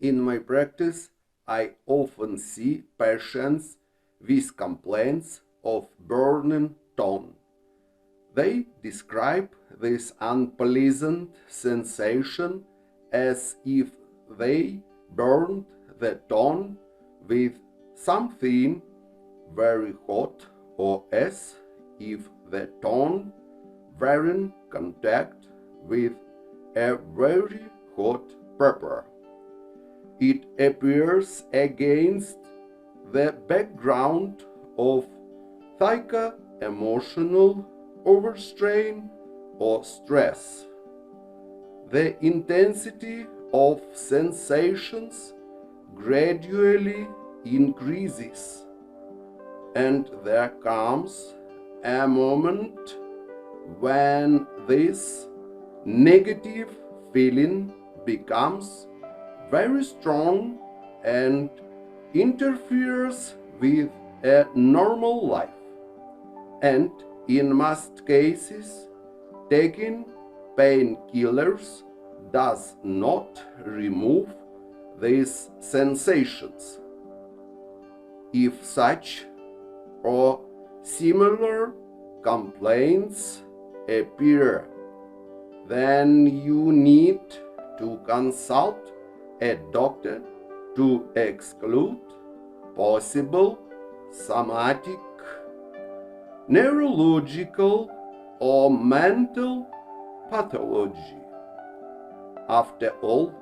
In my practice, I often see patients with complaints of burning tongue. They describe this unpleasant sensation as if they burned the tongue with something very hot, or as if the tongue were in contact with a very hot pepper. It appears against the background of psycho-emotional overstrain or stress. The intensity of sensations gradually increases, and there comes a moment when this negative feeling becomes very strong and interferes with a normal life. And in most cases, taking painkillers does not remove these sensations. If such or similar complaints appear, then you need to consult a doctor to exclude possible somatic, neurological, or mental pathology. After all,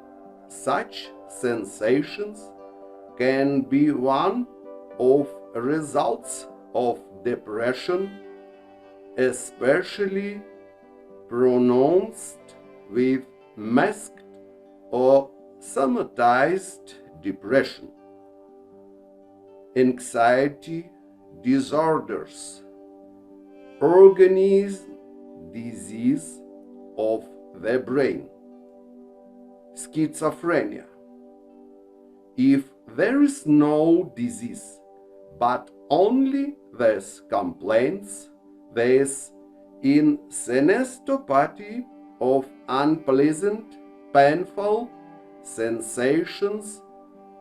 such sensations can be one of results of depression, especially pronounced with masked or somatized depression, anxiety disorders, organism disease of the brain, schizophrenia. If there is no disease, but only these complaints, this in senestopathy of unpleasant, painful sensations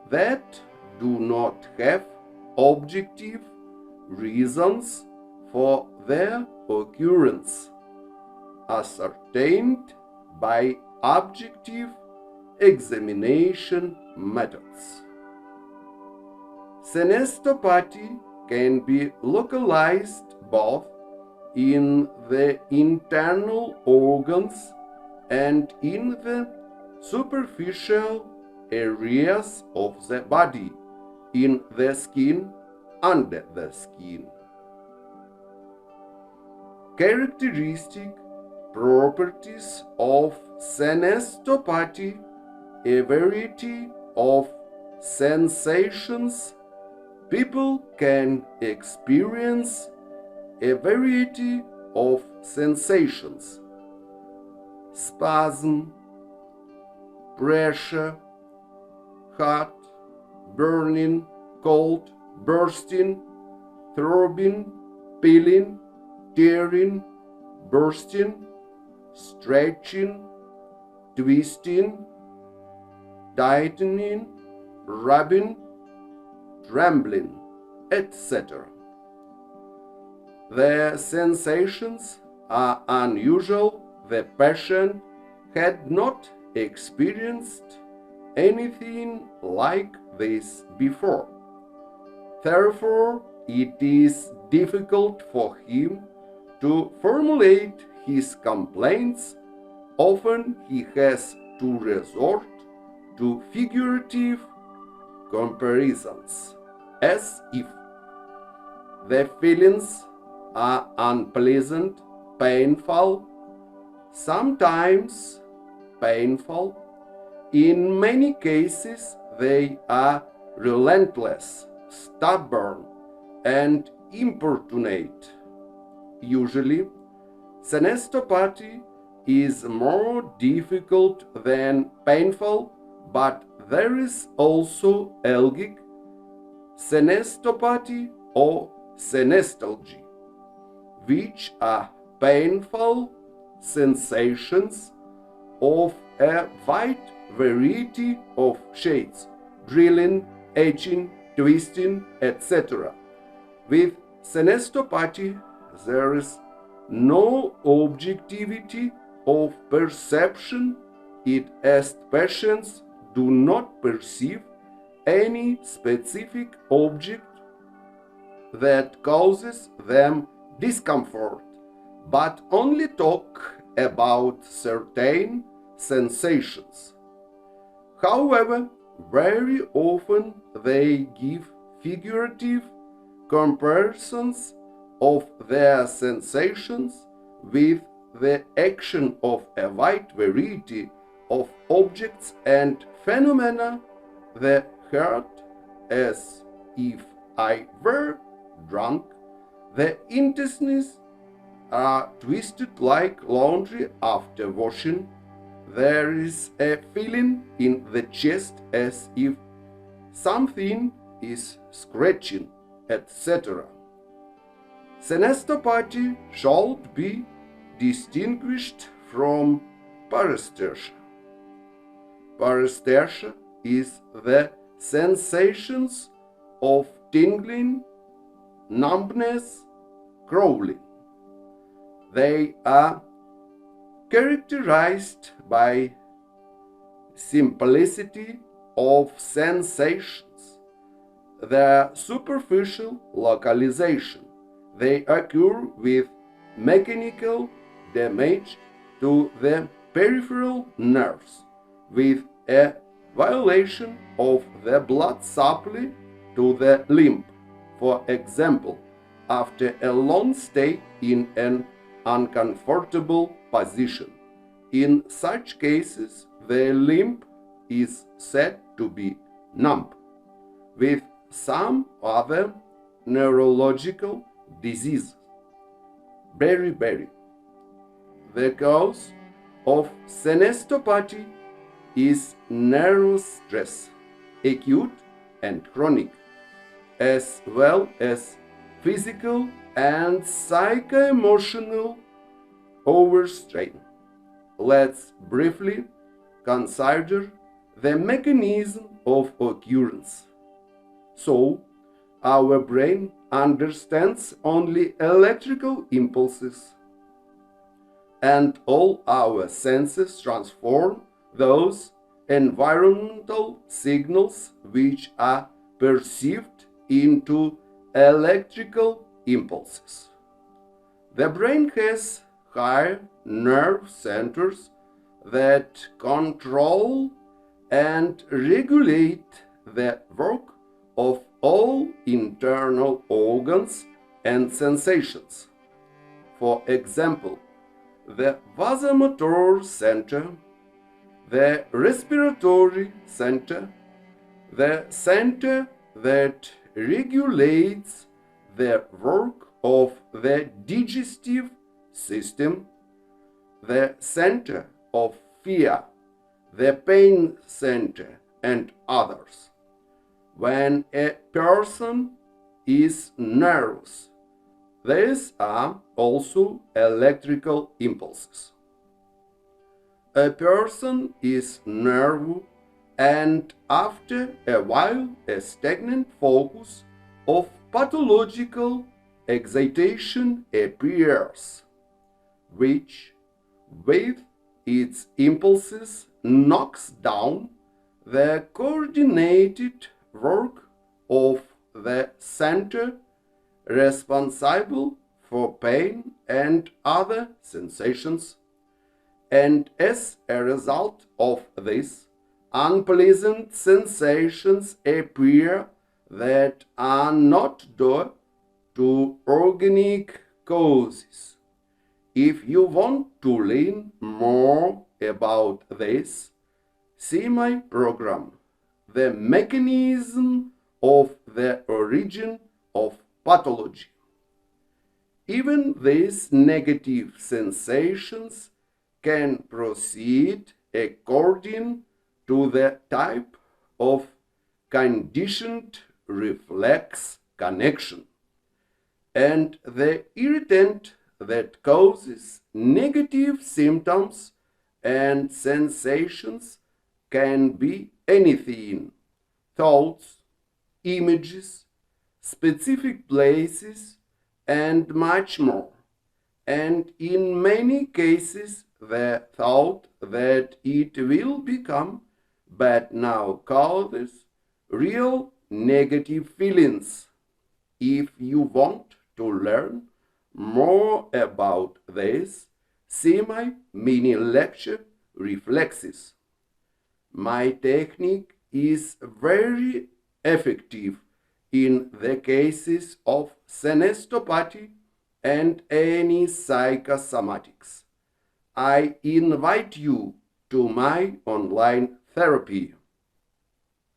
that do not have objective reasons for their occurrence, ascertained by objective examination methods. Senestopathy can be localized both in the internal organs and in the superficial areas of the body, in the skin, under the skin. Characteristic properties of senestopathy: a variety of sensations. People can experience a variety of sensations: spasm, pressure, hot, burning, cold, bursting, throbbing, peeling, tearing, bursting, stretching, twisting, tightening, rubbing, trembling, etc. The sensations are unusual. The patient had not experienced anything like this before. Therefore, it is difficult for him to formulate his complaints. Often he has to resort to figurative comparisons, as if the feelings are unpleasant, painful, sometimes painful. In many cases, they are relentless, stubborn, and importunate. Usually, senestopathy is more difficult than painful, but there is also algic senestopathy or senestalgy, which are painful sensations of a wide variety of shades, drilling, etching, twisting, etc. With senestopathy, there is no objectivity of perception, it as patients do not perceive any specific object that causes them discomfort, but only talk about certain sensations. However, very often they give figurative comparisons of their sensations with the action of a wide variety of objects and phenomena, the heart as if I were drunk, the intestines are twisted like laundry after washing, there is a feeling in the chest as if something is scratching, etc. Senestopathy should be distinguished from paresthesia. Paresthesia is the sensations of tingling, numbness, crawling. They are characterized by simplicity of sensations, their superficial localization. They occur with mechanical damage to the peripheral nerves, with a violation of the blood supply to the limb. For example, after a long stay in an uncomfortable position. In such cases, the limb is said to be numb. With some other neurological diseases, beriberi. The cause of senestopathy is nervous stress, acute and chronic, as well as physical and psycho-emotional overstrain. Let's briefly consider the mechanism of occurrence. So, our brain understands only electrical impulses, and all our senses transform those environmental signals which are perceived into electrical impulses. The brain has higher nerve centers that control and regulate the work of all internal organs and sensations. For example, the vasomotor center, the respiratory center, the center that regulates the work of the digestive system, the center of fear, the pain center, and others. When a person is nervous, these are also electrical impulses. A person is nervous, and after a while a stagnant focus of pathological excitation appears, which with its impulses knocks down the coordinated work of the center responsible for pain and other sensations, and as a result of this, unpleasant sensations appear that are not due to organic causes. If you want to learn more about this, see my program, The Mechanism of the Origin of Pathology. Even these negative sensations can proceed according to the type of conditioned reflex connection, and the irritant that causes negative symptoms and sensations can be anything: thoughts, images, specific places, and much more. And in many cases, the thought that it will become bad now causes real negative feelings. If you want to learn more about this, see my mini lecture Reflexes. My technique is very effective in the cases of senestopathy and any psychosomatics. I invite you to my online therapy.